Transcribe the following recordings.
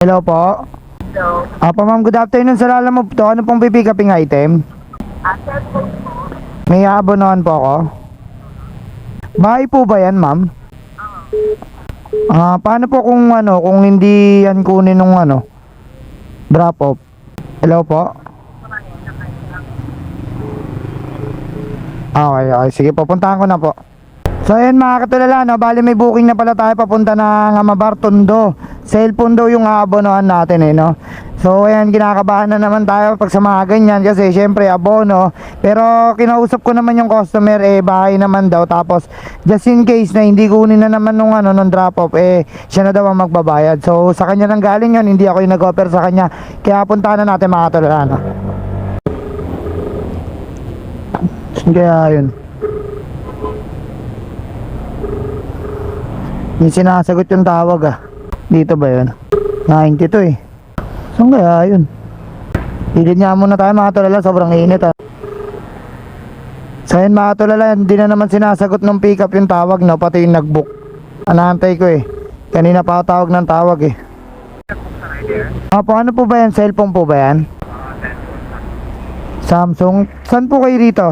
Hello po. Hello. Apo ma'am, good afternoon sa Lalamove to. Ano pong pipikaping item? Cellphone po. May aabonohan po ako. Bahay po ba yan ma'am? Paano po kung hindi yan kunin nung drop off? Hello po? Okay, sige po, puntahan ko na po. So ayan mga katulala, bali may booking na pala tayo papunta ng Amabar, Tondo. Cellphone daw yung aabonohan natin no. So ayan, kinakabahan na naman tayo pag sa mga ganyan kasi syempre abono. Pero kinausap ko naman yung customer, bahay naman daw. Tapos just in case na hindi kunin na naman nung drop off, siya na daw ang magbabayad. So sa kanya nang galing yun, hindi ako yung nag-offer sa kanya. Kaya puntahan na natin mga katulala Kaya yun, yung sinasagot yung tawag Dito ba yun? 92 Saan kaya yun? Hilid nga muna tayo mga tulala, sobrang init So yun mga tulala, hindi na naman sinasagot ng pick up yung tawag pati yung nag-book. Anaantay ko kanina pa ako tawag ng tawag Ano po ba yan? Cellphone po ba yan? Samsung. Saan po kayo rito?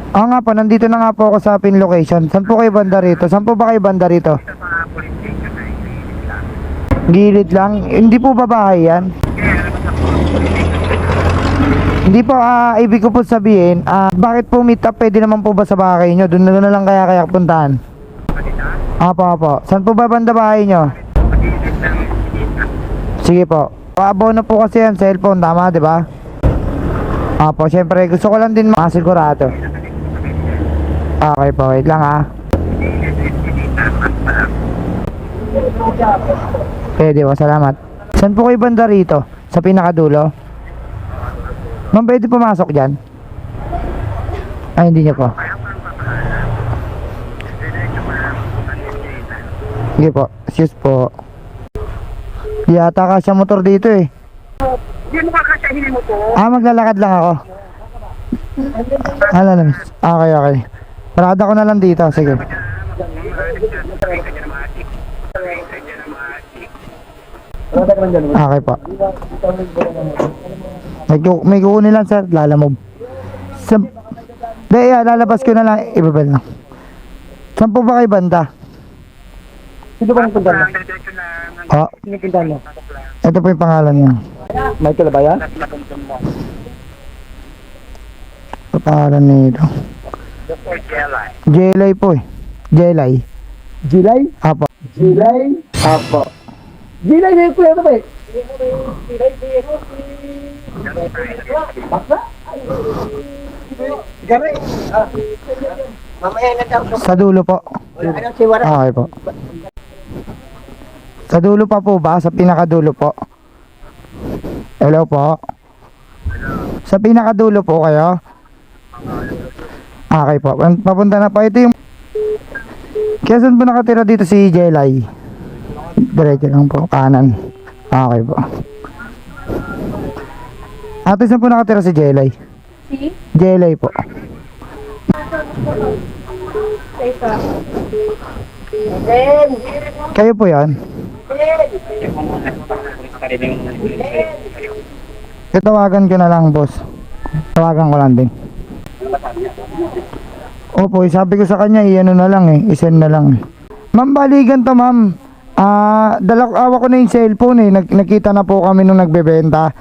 Nga po, nandito na nga po ako sa pin location. Saan po kayo banda rito? Saan po ba kayo banda rito? Gilid lang? Hindi po ba bahay yan? Hindi po, ibig ko po sabihin, bakit po meet up? Pwede naman po ba sa bahay nyo? Doon na lang kaya puntahan? Apo. Saan po ba banda bahay nyo? Sige po. Abono po kasi yan, cellphone, tama, di ba? Apo, syempre, gusto ko lang din makasigurado. Okay po, wait lang Pwede po, salamat. Saan po kayo banda rito? Sa pinakadulo? Ma'am, pwede pumasok dyan? Hindi niya po. Sige po, excuse po. Yata ka siya motor dito Hindi mo kakasyahin mo po. Maglalakad lang ako. Okay. Parada ko na lang dito, sige. Okay po. May kukunin lang sir, Lalamove. Lalabas ko na lang, ibabal lang. Saan po ba kayo banda? Sino bang punta mo? Sino punta mo? Ito po yung pangalan niya. Michael ba yan? Ito pangalan nito. Jelay po Jelay. Jilay? Apo. Jilay? Apo. Jilay na yung kuya ito ba Bakla? Gari? Mamaya na daw. Sa dulo po. Okay po. Sa dulo pa po ba? Sa pinakadulo po? Hello po? Sa pinakadulo po kayo? Okay po. Papunta na po. Ito yung... Kaya saan po nakatira dito si Jelay? Diretso lang po. Kanan. Okay po. Ate, saan po nakatira si Jelay? Si? Jelay po. Kayo po yan? Tawagan ko na lang boss. Tawagan ko lang din. Opo, sabi ko sa kanya i-ano na lang i-send na lang Ma'am, baligan to ma'am. Awa ko na yung cellphone Nakita na po kami nung nagbebenta.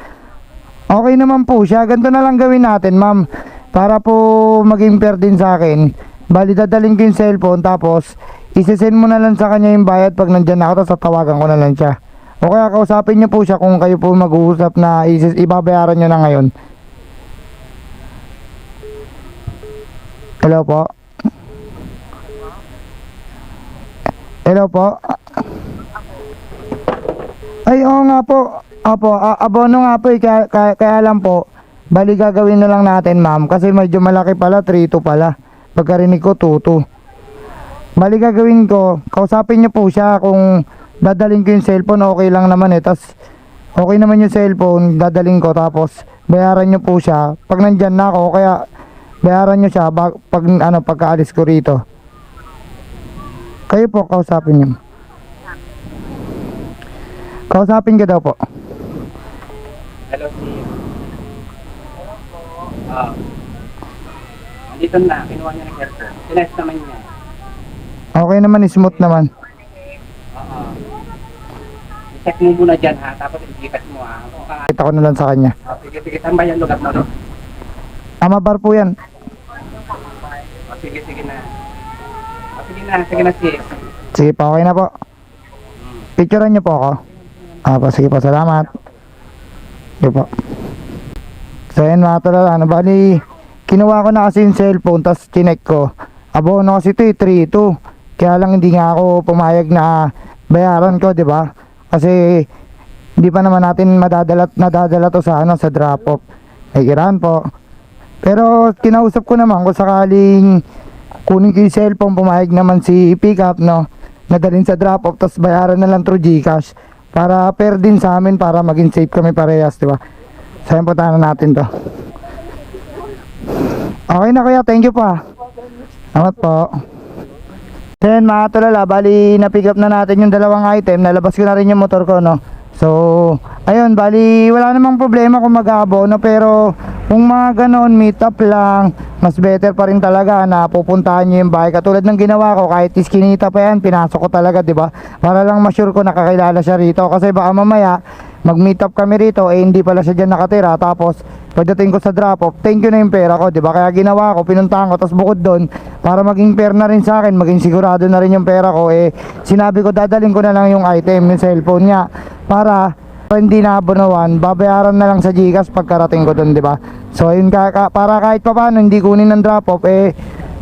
Okay naman po siya. Ganito na lang gawin natin ma'am, para po maging fair din sa akin. Bali dadalhin ko yung cellphone, tapos isesend mo na lang sa kanya yung bayad pag nandyan ako, tapos tawagan ko na lang siya. O kaya kausapin niyo po siya kung kayo po mag-uusap na ibabayaran niyo na ngayon. Hello po. Hello po. Ay, oo nga po. Opo, abono nga po kaya lang po. Bali gagawin na lang natin ma'am, kasi medyo malaki pala, 3-2 pala. Pagkarinig ko 2-2. Bali gagawin ko, kausapin niyo po siya kung dadalhin ko yung cellphone, okay lang naman tas okay naman yung cellphone, dadalhin ko, tapos bayaran niyo po siya pag nandyan na ako, kaya bayaran niyo siya pagkaalis ko rito. Kayo po, kausapin niyo. Kausapin ka daw po. Hello, Steve. Andito na, kinuha niya ng cellphone. Tinest naman niya. Okay naman, smooth naman. Oo. I-check mo muna dyan ha, tapos i-gikat mo ha. Kita ko na lang sa kanya. Sige, sige, saan ba yan lugar mo rin? Amabar po yan. Sige, sige na. Sige na, Steve. Sige po, okay na po. Picturean niyo po ako. Sige po, salamat. Sige po. So yan mga tol, bali, kinuha ko na kasi yung cellphone, tapos chinek ko. Abono kasi ito 3-2. Kaya lang hindi nga ako pumayag na bayaran ko, di ba? Kasi hindi pa naman natin nadadala to sa sa drop off. Ay kiran po. Pero kinausap ko naman kung sakaling kunin ko yung cellphone, pumayag naman si pickup, no, nadalhin sa drop off, tapos bayaran na lang through GCash para fair din sa amin, para maging safe kami parehas, di ba? So yan, puntahan na natin to. Okay na kuya, thank you pa. Salamat po. Then mga tulala, bali na-pick up na natin yung dalawang item, nalabas ko na rin yung motor ko, no. So ayun, bali wala namang problema kung mag-aabono, pero kung mga ganon, meet up lang, mas better pa rin talaga na pupuntahan nyo yung bahay. Katulad ng ginawa ko, kahit iskinita pa yan, pinasok ko talaga, di ba? Para lang ma-sure ko nakakilala siya rito. Kasi baka mamaya, mag-meet up kami rito, hindi pala siya dyan nakatira. Tapos, pagdating ko sa drop-off, thank you na yung pera ko, di ba? Kaya ginawa ko, pinuntahan ko, tapos bukod doon, para maging fair na rin sa akin, maging sigurado na rin yung pera ko, sinabi ko, dadalhin ko na lang yung item, yung cellphone niya, para hindi na abonoan, babayaran na lang sa GCash pagkarating ko doon, di ba? So ayun, para kahit pa paano hindi kunin ng drop off,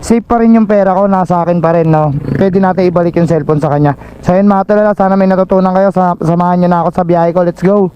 safe pa rin yung pera ko, nasa akin pa rin, no. Pwede natin ibalik yung cellphone sa kanya. So ayun mga tulala, sana may natutunan kayo, samahan nyo na ako sa biyahe ko. Let's go.